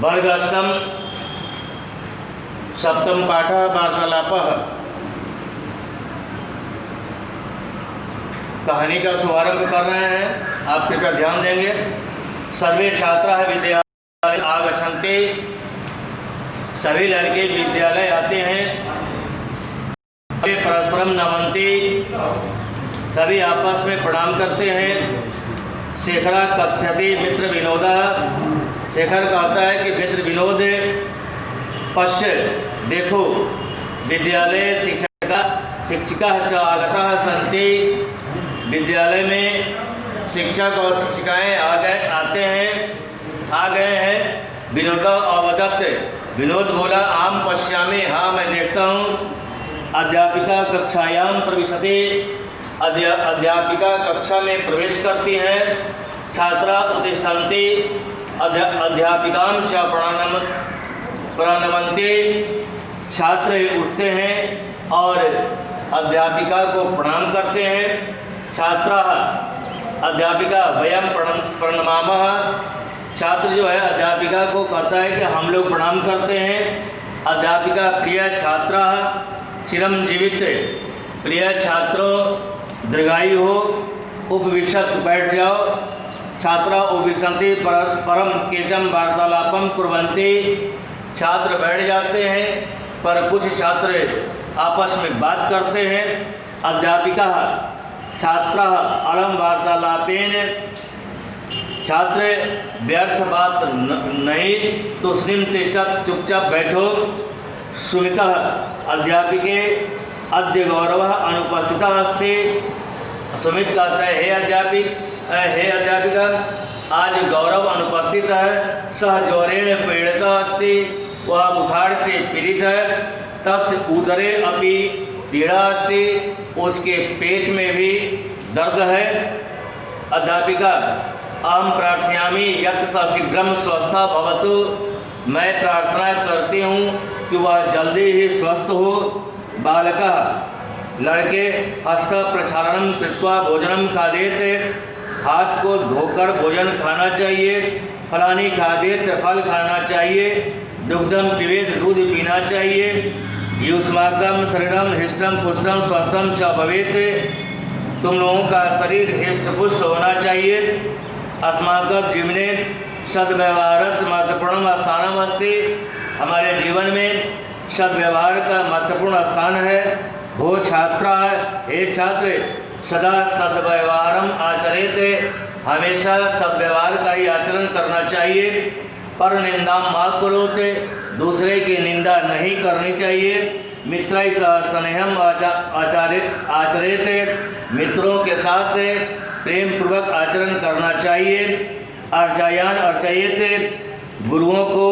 वर्ग अष्टम सप्तम पाठ वार्तालापः। कहानी का शुभारंभ कर रहे हैं, आप कृपया ध्यान देंगे। सर्वे छात्राः विद्यालय आगच्छन्ति, सभी लड़के विद्यालय आते हैं। वे परस्परम नमन्ति, सभी आपस में प्रणाम करते हैं। शेखरा कथ्यते मित्र विनोदः, शेखर कहता है कि मित्र विनोद पश्य देखो, विद्यालय शिक्षिका च आगताः सन्ति, विद्यालय में शिक्षक और शिक्षिकाएं आ गए हैं। विनोद अवदत्त, विनोद बोला आम पश्यामि, हाँ मैं देखता हूँ। अध्यापिका कक्षायाम प्रविशति, अध्यापिका कक्षा में प्रवेश करती हैं। छात्रा उत्तिष्ठन्ति, अध्यापिकाम च प्रणमन्ति, छात्र उठते हैं और अध्यापिका को प्रणाम करते हैं। छात्रा अध्यापिका वयम प्रणमामः, छात्र जो है अध्यापिका को कहता है कि हम लोग प्रणाम करते हैं। अध्यापिका प्रिय छात्रा चिरम जीवित, प्रिय छात्रों दीर्घायु हो। उपविशत बैठ जाओ, छात्रा उपविशन्ति परम केचम वार्तालापम कुर्वन्ति, छात्र बैठ जाते हैं पर कुछ छात्र आपस में बात करते हैं। अध्यापिका छात्रा अलम वार्तालापेन, छात्र व्यर्थ बात नहीं तो स्निम तिष्ठत, चुपचाप बैठो। सुमिता अध्यापिके अद्य गौरवः अनुपस्थितः अस्ति, सुमित कहता है हे अध्यापिका आज गौरव अनुपस्थित है। सह ज्वरेण पीड़ितः अस्ति, वह बुखार से पीड़ित है। तस्य उदरे अपि पीड़ा अस्ति, उसके पेट में भी दर्द है। अध्यापिका अहम प्रार्थयामि यत् स शीघ्रं स्वस्थः भवतु, मैं प्रार्थना करती हूँ कि वह जल्दी ही स्वस्थ हो। बालकः लड़के हस्त प्रक्षालनम कृत्वा भोजनम खादेत, हाथ को धोकर भोजन खाना चाहिए। फलानी खादेत, फल खाना चाहिए। दुग्धम पिबेत, दूध पीना चाहिए। युष्माकम शरीरम हिष्टम पुष्टम स्वस्थम च भवेत, तुम लोगों का शरीर हिष्ट पुष्ट होना चाहिए। अस्माकं जीवने सद्व्यवहारस्य महत्वपूर्ण स्थानम अस्ति, हमारे जीवन में सद्व्यवहार का महत्वपूर्ण स्थान है। भो छात्रा, हे छात्र सदा सद्व्यवहारम आचरेत, हमेशा सद्व्यवहार का ही आचरण करना चाहिए। पर निंदा मा करोत, दूसरे की निंदा नहीं करनी चाहिए। मित्रै सह स्नेहम आचरेत, मित्रों के साथ प्रेम पूर्वक आचरण करना चाहिए। अर्चयान अर्चयेत, गुरुओं को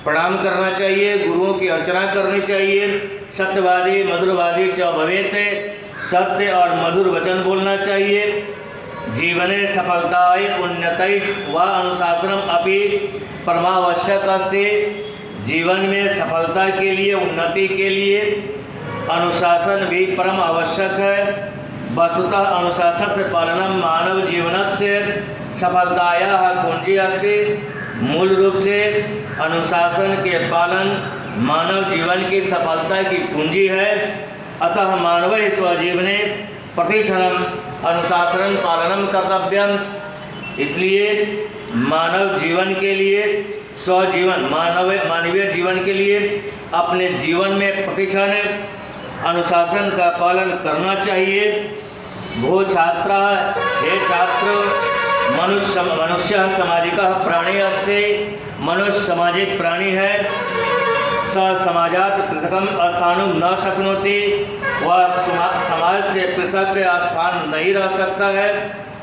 प्रणाम करना चाहिए, गुरुओं की अर्चना करनी चाहिए। सत्यवादी मधुरवादी च भवेत, सत्य और मधुर वचन बोलना चाहिए। जीवने सफलताय उन्नतय व अनुशासनम अपि परमावश्यक अस्ति, जीवन में सफलता के लिए उन्नति के लिए अनुशासन भी परम आवश्यक है। वस्तुतः अनुशासन से पालनम मानव जीवनस्य सफलतायाः कुंजी अस्ति, मूल रूप से अनुशासन के पालन मानव जीवन की सफलता की कुंजी है। अतः मानवः स्वजीवने प्रतिक्षणम अनुशासन पालनम कर्तव्यम, इसलिए मानव जीवन के लिए स्वजीवन मानवीय जीवन के लिए अपने जीवन में प्रतिक्षण अनुशासन का पालन करना चाहिए। भो छात्रा, हे छात्र मनुष्य सामाजिकः प्राणी अस्ति, मनुष्य सामाजिक प्राणी है। स समाजात पृथकम स्थानं न शक्नोति, वह समाज से पृथक स्थान नहीं रह सकता है।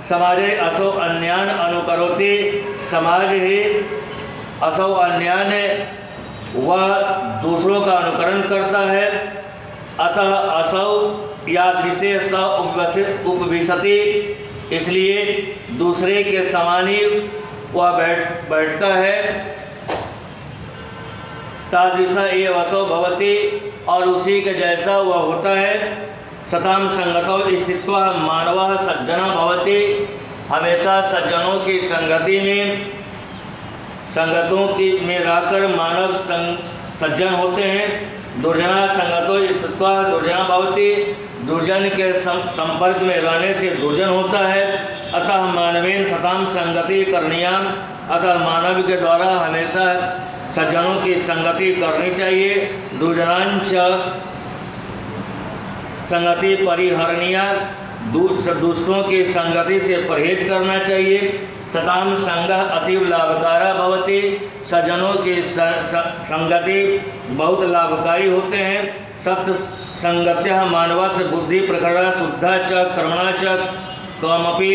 समाजे असौ अन्यान अनुकरोति, समाज ही असौ अन्यान वह दूसरों का अनुकरण करता है। अतः असौ यादृशे स उपविशति, इसलिए दूसरे के समान ही वह बैठता है। तादृश एव असौ भवति, और उसी के जैसा वह होता है। सताम संगतौ स्थित्वा मानवः सज्जनः भवति, हमेशा सज्जनों की संगति में संगतों की में रहकर मानव सज्जन होते हैं। दुर्जना संगतो स्थित्वा दुर्जना भवति, दुर्जन के संपर्क में रहने से दुर्जन होता है। अतः मानवेन सताम संगति करणीयाम, अतः मानव के द्वारा हमेशा सज्जनों की संगति करनी चाहिए। दुर्जनांच संगति परिहरणीया, दुष्टों की संगति से परहेज करना चाहिए। सताम संग अतीव लाभकारा भवति, सज्जनों की संगति बहुत लाभकारी होते हैं। सप्त संगत्या मानवस बुद्धि प्रखरा शुद्धा च कर्मणा च कमपि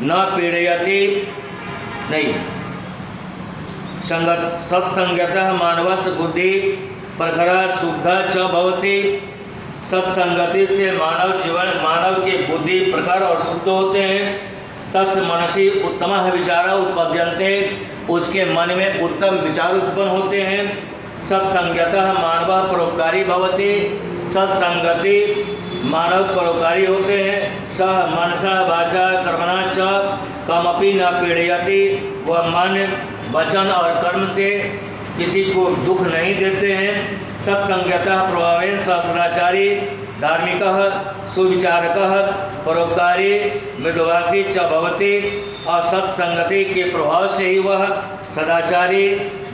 न पीड़यति। नहीं, सत्संगतः मानवस बुद्धि प्रखरा शुद्धा च भवति, सत्संगति से मानव की बुद्धि प्रखर और शुद्ध होते हैं। तस् मनसी उत्तम विचार उत्पद्यन्ते, उसके मन में उत्तम विचार उत्पन्न होते हैं। सत्संगतः मानव परोपकारी भवति, सत्संगति मानव परोपकारी होते हैं। सह मनसा वाचा कर्मणा च कमपि न पीड़यति, वह मन वचन और कर्म से किसी को दुख नहीं देते हैं। सत्संगतः प्रभावेन सदाचारी धार्मिकः सुविचारकः परोपकारी मृदुभाषी च भवति, और सत्संगति के प्रभाव से ही वह सदाचारी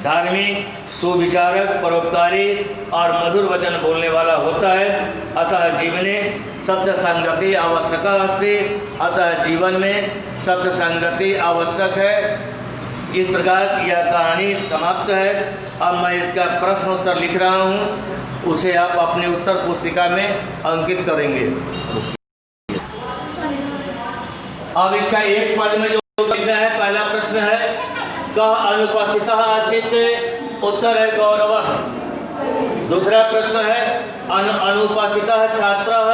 धार्मिक सुविचारक परोपकारी और मधुर वचन बोलने वाला होता है। अतः जीवने सत्य संगति आवश्यक अस्ति, अतः जीवन में सत्य संगति आवश्यक है। इस प्रकार यह कहानी समाप्त है। अब मैं इसका प्रश्न उत्तर लिख रहा हूँ, उसे आप अपने उत्तर पुस्तिका में अंकित करेंगे। अब इसका एक पद में जो लिखना है, पहला प्रश्न है कः अनुपस्थितः आसीत्, उत्तर है गौरव। दूसरा प्रश्न है अनुपस्थितः छात्रः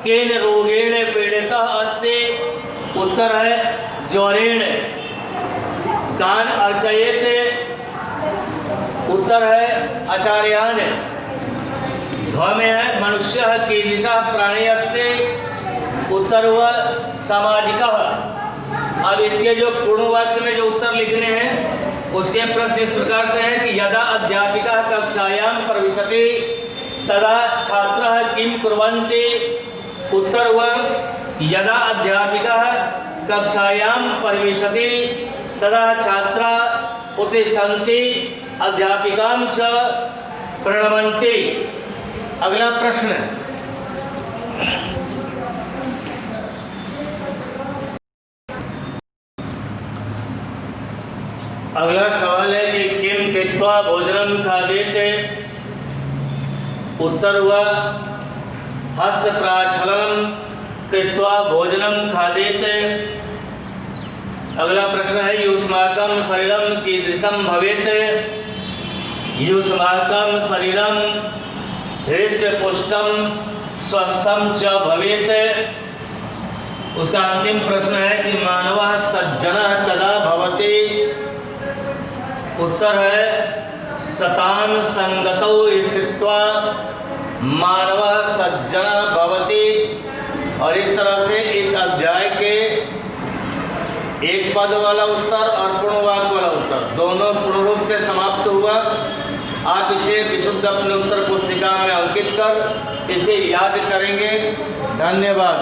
केन रोगेण पीड़ितः अस्ति, उत्तर है ज्वरेण। कान अर्चयेत, उत्तर है आचार्यान। ध्व में है मनुष्य कीदृशः प्राणी अस्ति, उत्तर हुआ सामाजिकः। अब इसके जो पूर्ण वाक्य में जो उत्तर लिखने हैं उसके प्रश्न इस प्रकार से हैं कि यदा अध्यापिका कक्षायां प्रविशति तदा छात्रः किं कुर्वन्ति, उत्तर हुआ यदा अध्यापिका कक्षायां प्रविशति तदा छात्रा उत्तिष्ठन्ति अध्यापिकां च प्रणमन्ति। अगला प्रश्न, अगला सवाल है कि किम कृत्वा भोजनम खादेते, उत्तर हुआ हस्त प्राक्षालनम कृत्वा भोजनम खादेते। अगला प्रश्न है युष्माकं शरीरम कीदृशं भवेत्, युष्माकं शरीरम हृष्टपुष्टं स्वस्थं च भवेत्। उसका अंतिम प्रश्न है कि मानवः सज्जनः कदा भवति, उत्तर है सतां संगतौ स्थित्वा मानवः सज्जनः भवति। और इस तरह से इस अध्याय के एक पद वाला उत्तर और पूर्ण वाक्य वाला उत्तर दोनों पूर्ण रूप से समाप्त हुआ। आप इसे विशुद्ध अपने उत्तर पुस्तिका में अंकित कर इसे याद करेंगे। धन्यवाद।